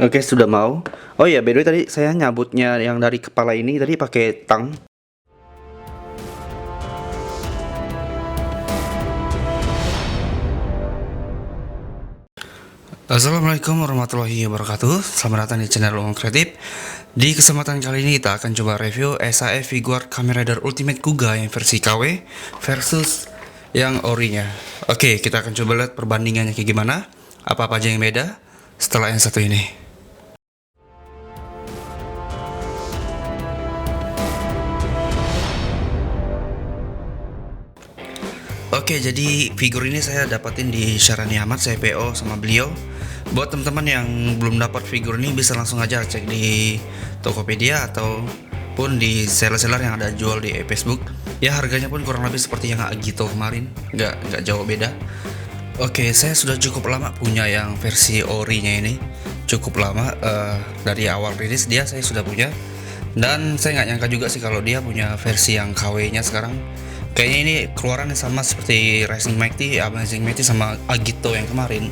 Oke, sudah mau. Oh iya, by the way tadi saya nyabutnya yang dari kepala ini tadi pakai tang. Assalamualaikum warahmatullahi wabarakatuh. Selamat datang di channel Uang Kreatif. Di kesempatan kali ini kita akan coba review SAF Figuart Kamen Rider Ultimate Kuga yang versi KW versus yang orinya. Oke, kita akan coba lihat perbandingannya kayak gimana. Apa-apa aja yang beda setelah yang satu ini. Oke, jadi figur ini saya dapatin di Syarani Ahmad, saya PO sama beliau. Buat teman-teman yang belum dapat figur ini bisa langsung aja cek di Tokopedia ataupun di seller-seller yang ada jual di Facebook. Ya harganya pun kurang lebih seperti yang Agito kemarin, nggak jauh beda. Oke, saya sudah cukup lama punya yang versi orinya ini, cukup lama dari awal rilis saya sudah punya. Dan saya nggak nyangka juga sih kalau dia punya versi yang KW-nya sekarang. Kayaknya ini keluarannya sama seperti Rising Mighty, Amazing Mighty sama Agito yang kemarin.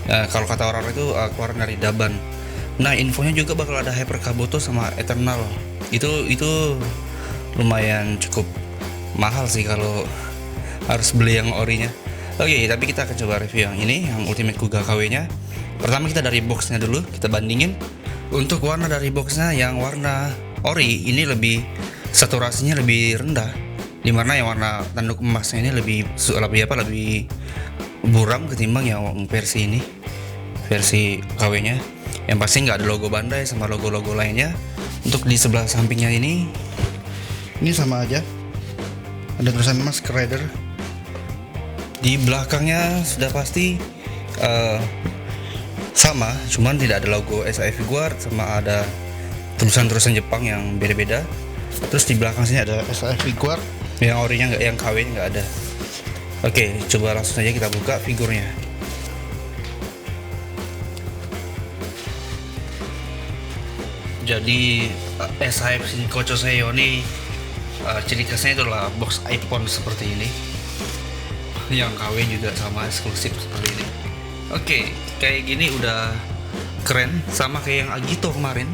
Kalau kata orang-orang itu keluaran dari Daban. Nah, infonya juga bakal ada Hyper Kabuto sama Eternal. Itu lumayan cukup mahal sih kalau harus beli yang orinya. Oke, tapi kita akan coba review yang ini, yang Ultimate Kuga KW-nya. Pertama kita dari boxnya dulu, kita bandingin. Untuk warna dari boxnya, yang warna ori ini lebih saturasinya lebih rendah, dimana yang warna tanduk emasnya ini lebih buram ketimbang yang versi ini, versi KW-nya. Yang pasti nggak ada logo Bandai sama logo-logo lainnya. Untuk di sebelah sampingnya ini sama aja, ada tulisan Mask Rider. Di belakangnya sudah pasti sama, cuman tidak ada logo SAF Figuart sama ada tulisan-tulisan Jepang yang beda-beda. Terus di belakang sini ada SAF Figuart, yang orinya nggak, yang KW nggak ada. Oke, coba langsung saja kita buka figurnya. Jadi SAF Shinkocho Seiyo ini ciri khasnya itulah box iPhone seperti ini. Yang KW juga sama eksklusif seperti ini. Oke, kayak gini udah keren, sama kayak yang Agito kemarin,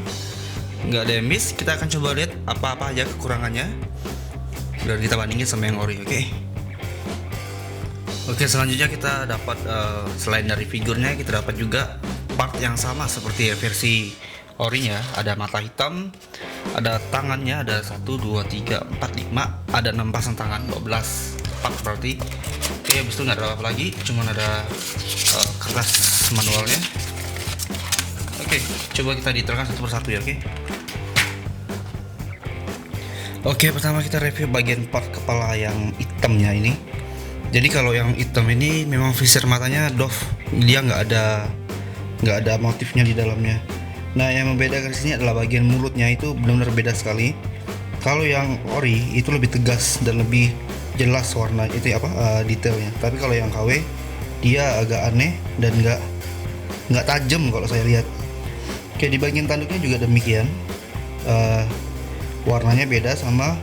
nggak ada yang miss. Kita akan coba lihat apa-apa aja kekurangannya dan kita bandingin sama yang ori. Oke, selanjutnya kita dapat selain dari figurnya, kita dapat juga part yang sama seperti versi orinya. Ada mata hitam, ada tangannya, ada 1, 2, 3, 4, 5, ada 6 pasang tangan, 12 part berarti. Oke, habis itu nggak ada apa lagi, cuman ada kertas manualnya. Oke, coba kita detailkan satu persatu ya. Oke, pertama kita review bagian part kepala yang hitamnya ini. Jadi kalau yang hitam ini memang visir matanya doff, dia nggak ada motifnya di dalamnya. Nah, yang membedakan sini adalah bagian mulutnya, itu benar-benar beda sekali. Kalau yang ori itu lebih tegas dan lebih jelas warna itu detailnya. Tapi kalau yang KW dia agak aneh dan nggak tajam kalau saya lihat. Oke, di bagian tanduknya juga demikian. Warnanya beda sama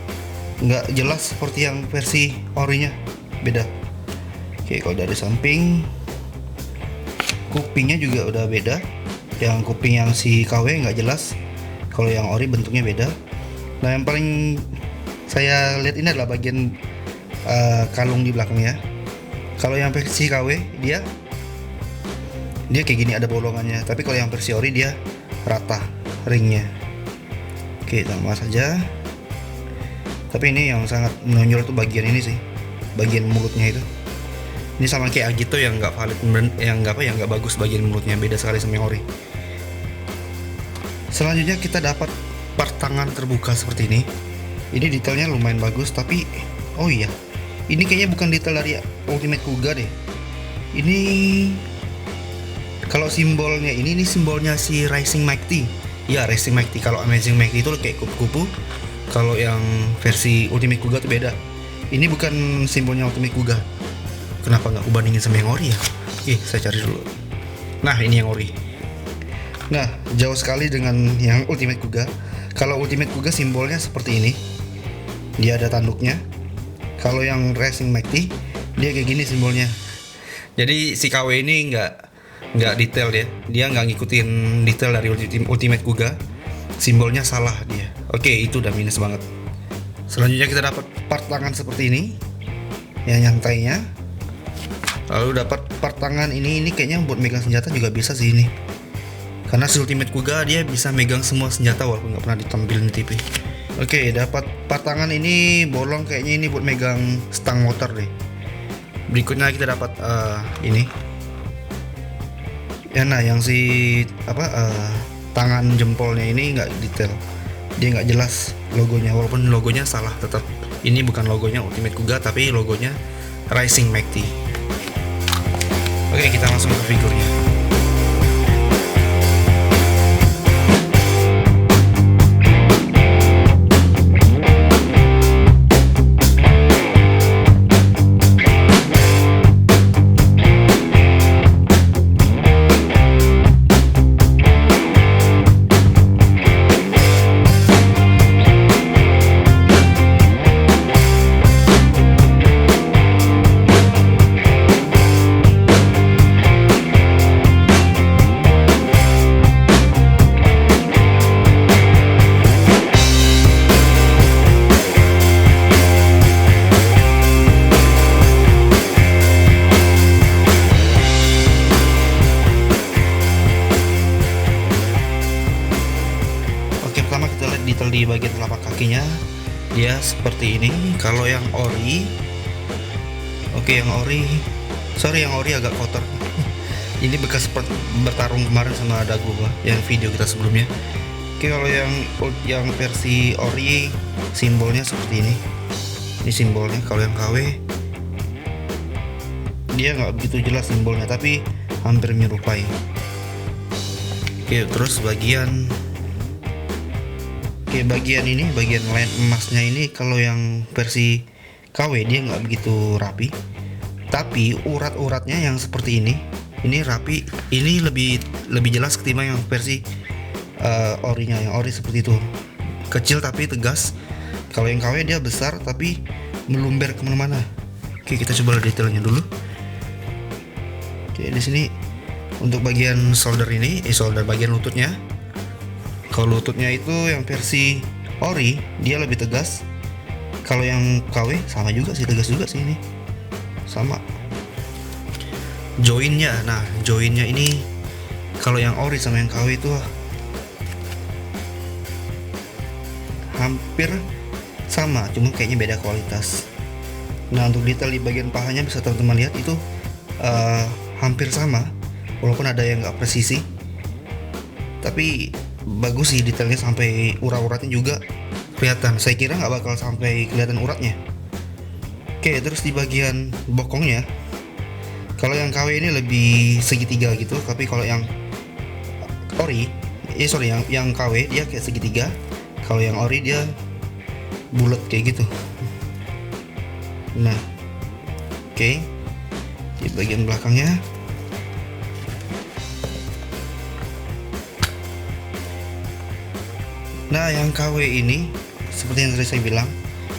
nggak jelas seperti yang versi orinya, beda. Oke, kalau dari samping kupingnya juga udah beda. Yang kuping yang si KW nggak jelas, kalau yang ori bentuknya beda. Nah, yang paling saya lihat ini adalah bagian kalung di belakangnya. Kalau yang versi KW dia kayak gini, ada bolongannya. Tapi kalau yang versi ori dia rata ringnya. Oke, sama saja. Tapi ini yang sangat menonjol tuh bagian ini sih, bagian mulutnya itu. Ini sama kayak Agito yang nggak valid, yang nggak bagus bagian mulutnya, beda sekali sama yang ori. Selanjutnya kita dapat part tangan terbuka seperti ini. Ini detailnya lumayan bagus, tapi oh iya, ini kayaknya bukan detail dari Ultimate Kuga deh. Ini kalau simbolnya ini simbolnya si Rising Mighty. Ya, Rising Mighty. Kalau Amazing Mighty itu kayak kupu-kupu. Kalau yang versi Ultimate Kuga itu beda. Ini bukan simbolnya Ultimate Kuga. Kenapa nggak aku bandingin sama yang ori ya? Saya cari dulu. Nah, ini yang ori. Nah, jauh sekali dengan yang Ultimate Kuga. Kalau Ultimate Kuga simbolnya seperti ini, dia ada tanduknya. Kalau yang Rising Mighty dia kayak gini simbolnya. Jadi si KW ini nggak detail dia nggak ngikutin detail dari Ultimate Kuga, simbolnya salah dia. Oke, itu udah minus banget. Selanjutnya kita dapat part tangan seperti ini yang nyantainya. Lalu dapat part tangan ini kayaknya buat megang senjata juga bisa sih ini, karena si Ultimate Kuga dia bisa megang semua senjata walaupun nggak pernah ditampilin di TV. Oke, dapat part tangan ini bolong, kayaknya ini buat megang stang motor deh. Berikutnya kita dapat ini ya, nah yang si tangan jempolnya ini nggak detail, dia nggak jelas logonya, walaupun logonya salah tetap. Ini bukan logonya Ultimate Kuga tapi logonya Rising Mighty. Oke, kita langsung ke figurnya. Pertama kita lihat detail di bagian telapak kakinya, dia seperti ini. Kalau yang ori, yang ori agak kotor. Ini bekas bertarung kemarin sama dagu gua yang video kita sebelumnya. Oke, kalau yang versi ori simbolnya seperti ini. Ini simbolnya. Kalau yang KW dia nggak begitu jelas simbolnya, tapi hampir menyerupai. Oke, terus bagian ini, bagian lain emasnya ini, kalau yang versi KW dia nggak begitu rapi, tapi urat-uratnya yang seperti ini rapi. Ini lebih jelas ketimbang yang versi orinya. Yang ori seperti itu, kecil tapi tegas. Kalau yang KW dia besar tapi melumber kemana-mana. Oke, kita coba lihat detailnya dulu. Oke, di sini untuk bagian shoulder ini, shoulder bagian lututnya. Kalau lututnya itu yang versi ori dia lebih tegas. Kalau yang KW sama juga sih, tegas juga sih ini. Sama. Joinnya ini kalau yang ori sama yang KW itu hampir sama, cuma kayaknya beda kualitas. Nah, untuk detail di bagian pahanya bisa teman-teman lihat itu hampir sama, walaupun ada yang nggak presisi, tapi bagus sih detailnya, sampai urat-uratnya juga kelihatan. Saya kira nggak bakal sampai kelihatan uratnya. Oke, terus di bagian bokongnya, kalau yang KW ini lebih segitiga gitu, tapi kalau yang ori, yang KW dia kayak segitiga. Kalau yang ori dia bulat kayak gitu. Nah, oke, di bagian belakangnya nah, yang KW ini seperti yang tadi saya bilang,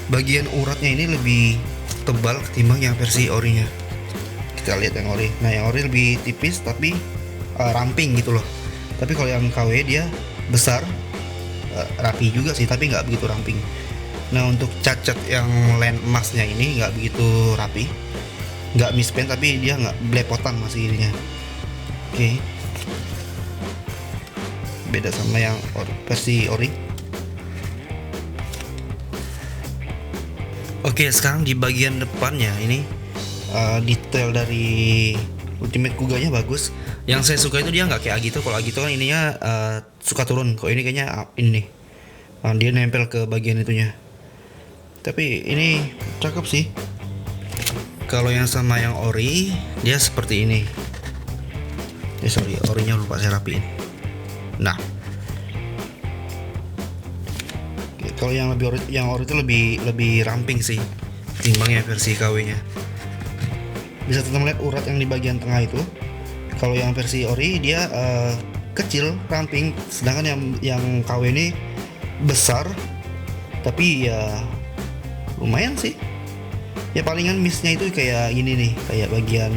bagian uratnya ini lebih tebal ketimbang yang versi orinya. Kita lihat yang ori. Nah, yang ori lebih tipis tapi ramping gitu loh. Tapi kalau yang KW dia besar, rapi juga sih, tapi nggak begitu ramping. Nah, untuk cacat yang len emasnya ini nggak begitu rapi, nggak mispen, tapi dia nggak belepotan masih ininya. Oke. Beda sama yang versi ori. Oke, sekarang di bagian depannya ini detail dari Ultimate Kuganya bagus. Yang saya suka itu dia nggak kayak Agito. Kalau Agito kan ininya suka turun. Kok ini kayaknya ini dia nempel ke bagian itunya. Tapi ini cakep sih. Kalau yang sama yang ori dia seperti ini. Sorry, orinya lupa saya rapiin. Nah, kalau yang ori itu lebih ramping sih timbangnya versi KW-nya. Bisa teman lihat urat yang di bagian tengah itu. Kalau yang versi ori dia kecil, ramping, sedangkan yang KW ini besar, tapi ya lumayan sih. Ya palingan missnya itu kayak gini nih, kayak bagian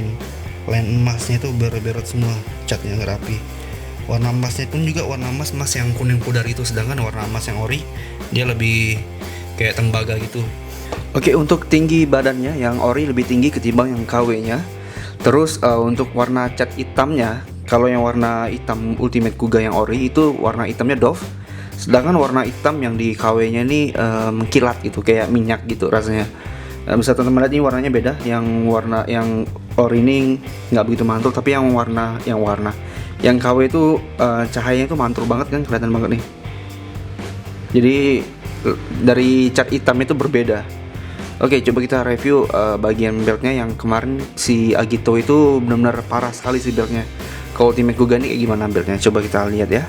line emasnya itu berot semua, catnya nggak rapi. Warna emasnya pun juga warna emas yang kuning pudar itu, sedangkan warna emas yang ori dia lebih kayak tembaga gitu. Oke, untuk tinggi badannya yang ori lebih tinggi ketimbang yang KW-nya. Terus untuk warna cat hitamnya, kalau yang warna hitam Ultimate Kuga yang ori itu warna hitamnya doff, sedangkan warna hitam yang di KW-nya ini mengkilat gitu, kayak minyak gitu rasanya. Bisa teman-teman lihat ini warnanya beda. Yang warna yang ori ini nggak begitu mantul, tapi yang KW itu cahayanya itu mantul banget kan, kelihatan banget nih. Jadi dari cat hitam itu berbeda. Oke, coba kita review bagian beltnya. Yang kemarin si Agito itu benar-benar parah sekali sih beltnya. Kalau Ultimate Kuga ini kayak gimana beltnya? Coba kita lihat ya.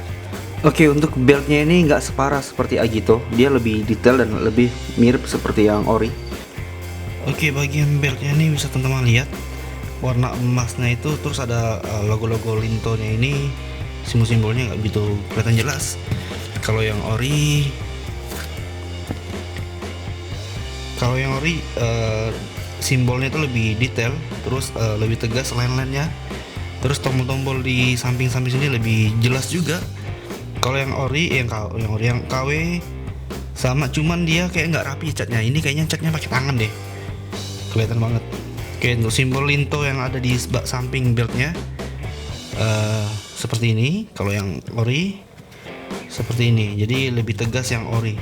Oke, untuk beltnya ini nggak separah seperti Agito, dia lebih detail dan lebih mirip seperti yang ori. Oke, bagian beltnya ini bisa teman-teman lihat warna emasnya itu, terus ada logo-logo Linto-nya ini, simbol-simbolnya nggak begitu kelihatan jelas. Kalau yang ori simbolnya itu lebih detail, terus lebih tegas line-line-nya, terus tombol-tombol di samping-samping sini lebih jelas juga. Kalau yang KW sama, cuman dia kayak nggak rapi catnya. Ini kayaknya catnya pakai tangan deh, kelihatan banget. Oke, untuk simbol Linto yang ada di samping beltnya seperti ini. Kalau yang ori seperti ini, jadi lebih tegas yang ori,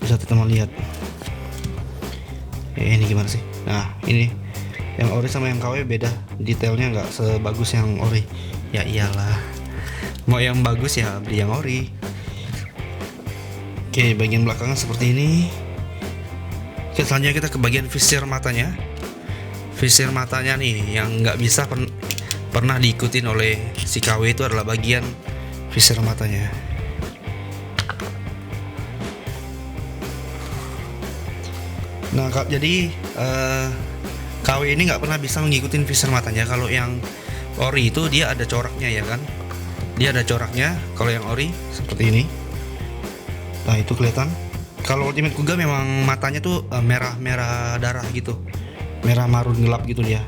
bisa teman-teman lihat. Ini gimana sih? Nah, ini yang ori sama yang KW beda, detailnya nggak sebagus yang ori. Ya iyalah, mau yang bagus ya beli yang ori. Oke, bagian belakangnya seperti ini. Oke, selanjutnya kita ke bagian visir matanya. Visir matanya nih yang nggak bisa pernah diikutin oleh si KW itu adalah bagian visir matanya. Nah, jadi KW ini nggak pernah bisa mengikutin visir matanya. Kalau yang ori itu dia ada coraknya ya kan? Dia ada coraknya. Kalau yang ori seperti ini. Nah, itu kelihatan. Kalau Ultimate Kuga memang matanya tuh merah darah gitu. Merah marun gelap gitu dia.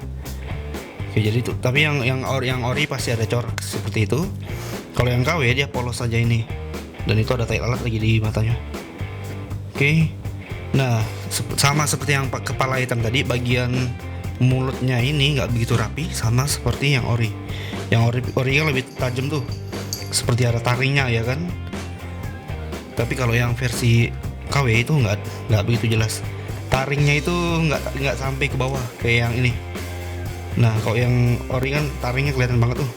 Oke, jadi itu. Tapi yang ori pasti ada corak seperti itu. Kalau yang KW dia polos saja ini. Dan itu ada tai lalat lagi di matanya. Oke. Nah, sama seperti yang kepala hitam tadi, bagian mulutnya ini nggak begitu rapi, sama seperti yang ori. Yang ori kan lebih tajam tuh, seperti ada taringnya ya kan. Tapi kalau yang versi KW itu nggak begitu jelas. Taringnya itu nggak sampai ke bawah kayak yang ini. Nah, kalau yang ori kan taringnya kelihatan banget tuh.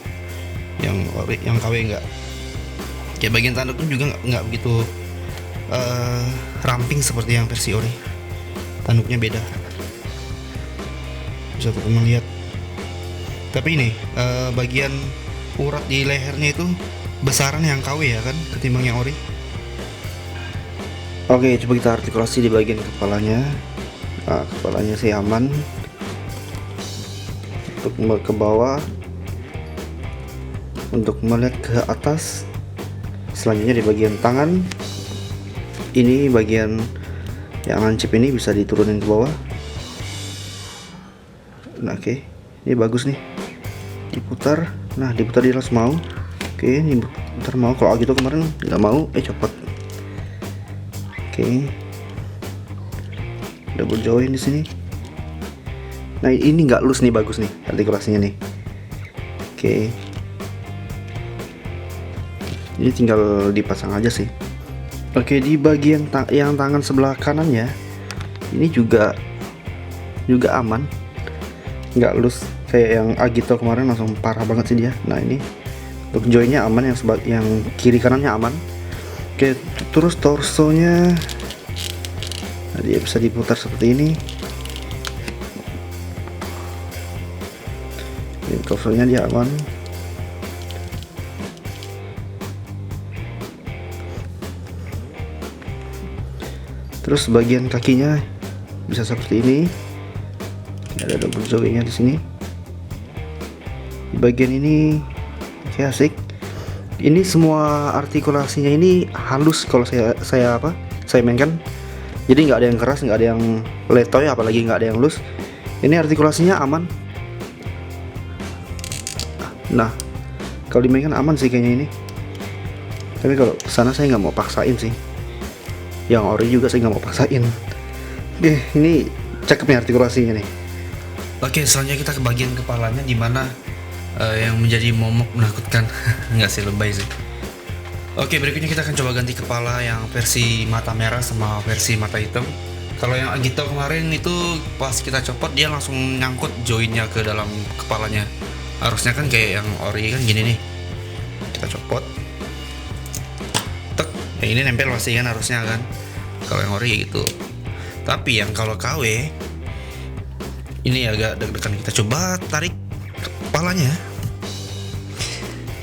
Yang KW nggak. Kayak bagian tanduknya juga nggak begitu ramping seperti yang versi ori. Tanduknya beda, bisa teman lihat. Tapi ini bagian urat di lehernya itu besaran yang KW ya kan, ketimbang yang ori. Oke, coba kita artikulasi di bagian kepalanya. Nah, kepalanya sih aman. Untuk ke bawah, untuk melihat ke atas. Selanjutnya di bagian tangan, ini bagian yang lancip ini bisa diturunin ke bawah. Nah, oke, ini bagus nih, diputar. Nah, diputar dia langsung mau. Oke, ini putar mau. Kalau gitu kemarin nggak mau, copot. Oke, double join di sini. Nah, ini nggak loose nih, bagus nih artikulasinya nih. Oke, ini tinggal dipasang aja sih. Oke, di bagian yang tangan sebelah kanannya ini juga aman, nggak loose kayak yang Agito kemarin, langsung parah banget sih dia. Nah, ini untuk joinnya aman, yang kiri kanannya aman. Oke, terus torsonya, nah, dia bisa diputar seperti ini. Ini covernya dia aman. Terus bagian kakinya bisa seperti ini. Ada double joinnya di sini. Di bagian ini asik. Ini semua artikulasinya ini halus kalau saya mainkan. Jadi nggak ada yang keras, nggak ada yang letoy, apalagi nggak ada yang loose. Ini artikulasinya aman. Nah, kalau dimainkan aman sih kayaknya ini. Tapi kalau sana saya nggak mau paksain sih. Yang ori juga saya nggak mau paksain. Oke, ini cakep nih artikulasinya nih. Oke, selanjutnya kita ke bagian kepalanya, dimana yang menjadi momok menakutkan. Nggak sih, lebay sih. Oke, berikutnya kita akan coba ganti kepala yang versi mata merah sama versi mata hitam. Kalau yang Agito kemarin itu pas kita copot dia langsung nyangkut joinnya ke dalam kepalanya. Harusnya kan kayak yang ori kan gini nih. Kita copot. Tek, ini nempel pasti kan harusnya kan. Kalau yang ori gitu. Tapi yang kalau KW ini agak deg-degan, kita coba tarik kepalanya.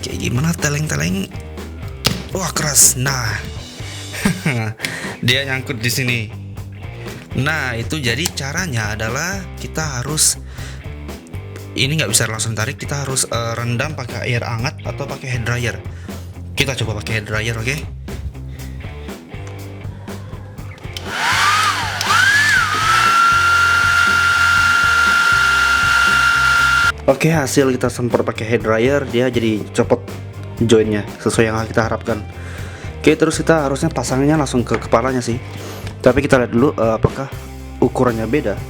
Kayak gimana teleng-teleng. Wah, keras. Nah. Dia nyangkut di sini. Nah, itu jadi caranya adalah kita harus ini nggak bisa langsung tarik, kita harus rendam pakai air hangat atau pakai hair dryer. Kita coba pakai hair dryer, oke? Oke, hasil kita semprot pakai hair dryer, dia jadi copot joinnya sesuai yang kita harapkan. Oke, terus kita harusnya pasangnya langsung ke kepalanya sih. Tapi kita lihat dulu apakah ukurannya beda.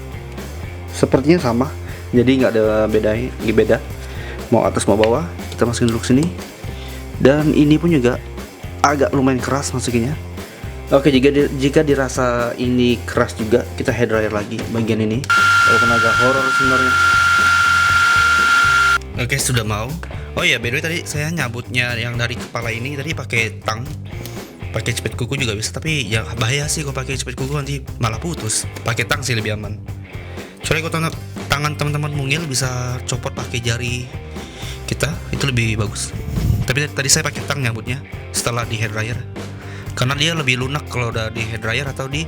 Sepertinya sama, jadi nggak ada beda. Mau atas mau bawah, kita masukin dulu ke sini. Dan ini pun juga agak lumayan keras masukinnya. Oke, jika dirasa ini keras juga, kita hair dryer lagi bagian ini. Walaupun agak horor sebenarnya. Oke, sudah mau. Oh iya, by the way tadi saya nyabutnya yang dari kepala ini tadi pakai tang. Pakai cepet kuku juga bisa, tapi ya bahaya sih kalau pakai cepet kuku, nanti malah putus. Pakai tang sih lebih aman. Soalnya kalau tangan teman-teman mungil bisa copot pakai jari kita, itu lebih bagus. Tapi tadi saya pakai tang nyabutnya setelah di hair dryer. Karena dia lebih lunak kalau udah di hair dryer atau di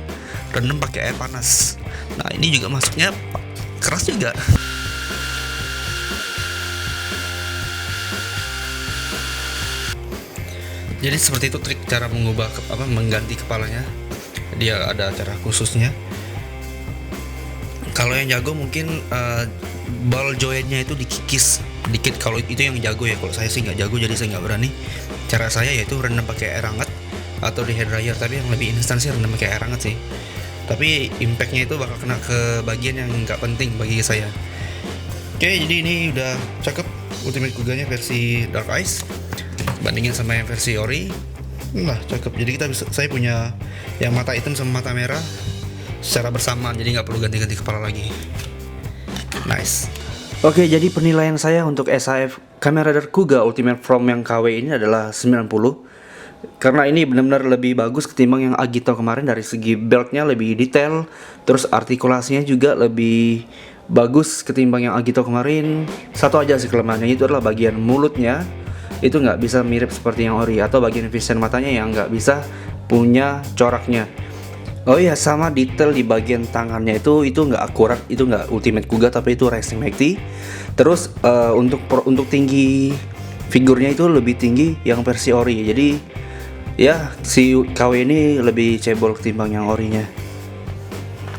rendam pakai air panas. Nah, ini juga masuknya keras juga. Jadi seperti itu trik cara mengubah mengganti kepalanya. Dia ada cara khususnya. Kalau yang jago mungkin ball joinnya itu dikikis dikit. Kalau itu yang jago ya. Kalau saya sih nggak jago, jadi saya nggak berani. Cara saya yaitu rendam pakai air hangat atau di hair dryer. Tapi yang lebih instan sih rendam pakai air hangat sih. Tapi impactnya itu bakal kena ke bagian yang nggak penting bagi saya. Oke, jadi ini udah cakep Ultimate Kuganya versi Dark Ice. Bandingin sama yang versi ori, lah cakep. Jadi saya punya yang mata hitam sama mata merah secara bersamaan, jadi nggak perlu ganti-ganti kepala lagi. Nice. Oke, jadi penilaian saya untuk SAF Kamen Rider Kuga Ultimate From yang KW ini adalah 90. Karena ini benar-benar lebih bagus ketimbang yang Agito kemarin. Dari segi beltnya lebih detail, terus artikulasinya juga lebih bagus ketimbang yang Agito kemarin. Satu aja sih kelemahannya, itu adalah bagian mulutnya. Itu nggak bisa mirip seperti yang ori, atau bagian vision matanya yang nggak bisa punya coraknya. Oh iya, sama detail di bagian tangannya itu nggak akurat, itu nggak Ultimate Kuga tapi itu Racing Mighty. Terus untuk tinggi figurnya itu lebih tinggi yang versi ori. Jadi ya si KW ini lebih cebol ketimbang yang orinya.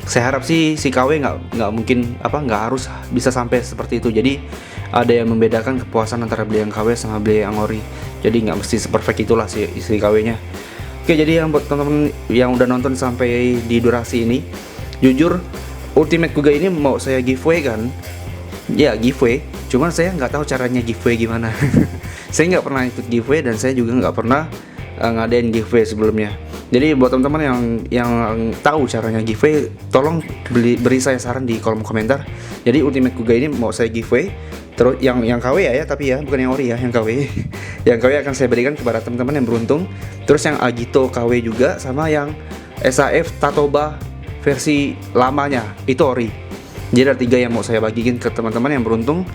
Saya harap sih si KW nggak mungkin nggak harus bisa sampai seperti itu. Jadi ada yang membedakan kepuasan antara beli yang KW sama beli yang ori. Jadi nggak mesti seperfect itulah si KW-nya. Oke, jadi yang buat teman-teman yang udah nonton sampai di durasi ini, jujur Ultimate Kuga ini mau saya giveaway kan? Ya giveaway. Cuman saya nggak tahu caranya giveaway gimana. Saya nggak pernah ikut giveaway dan saya juga nggak pernah ngadain giveaway sebelumnya. Jadi buat teman-teman yang tahu caranya giveaway, tolong beri saya saran di kolom komentar. Jadi Ultimate Kuga ini mau saya giveaway. Terus yang KW ya, tapi ya bukan yang ori ya, yang KW. Yang KW akan saya berikan kepada teman-teman yang beruntung. Terus yang Agito KW juga, sama yang SAF Tatoba versi lamanya itu ori. Jadi ada 3 yang mau saya bagiin ke teman-teman yang beruntung.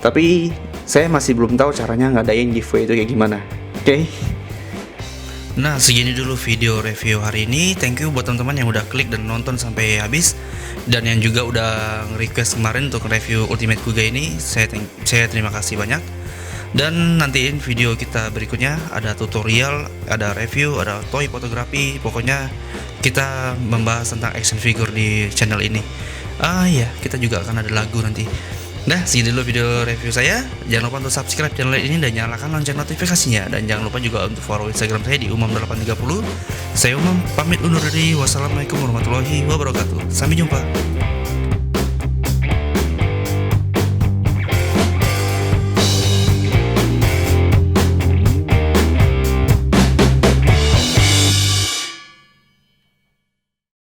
Tapi saya masih belum tahu caranya ngadain giveaway itu kayak gimana. Oke. Nah, segini dulu video review hari ini. Thank you buat teman-teman yang udah klik dan nonton sampai habis, dan yang juga udah request kemarin untuk review Ultimate Kuga ini. Saya terima kasih banyak. Dan nantiin video kita berikutnya, ada tutorial, ada review, ada toy fotografi. Pokoknya kita membahas tentang action figure di channel ini. Kita juga akan ada lagu nanti. Dah, segitu dulu video review saya. Jangan lupa untuk subscribe channel ini dan nyalakan lonceng notifikasinya. Dan jangan lupa juga untuk follow Instagram saya di umam830. Saya Umam, pamit undur diri. Wassalamualaikum warahmatullahi wabarakatuh. Sampai jumpa.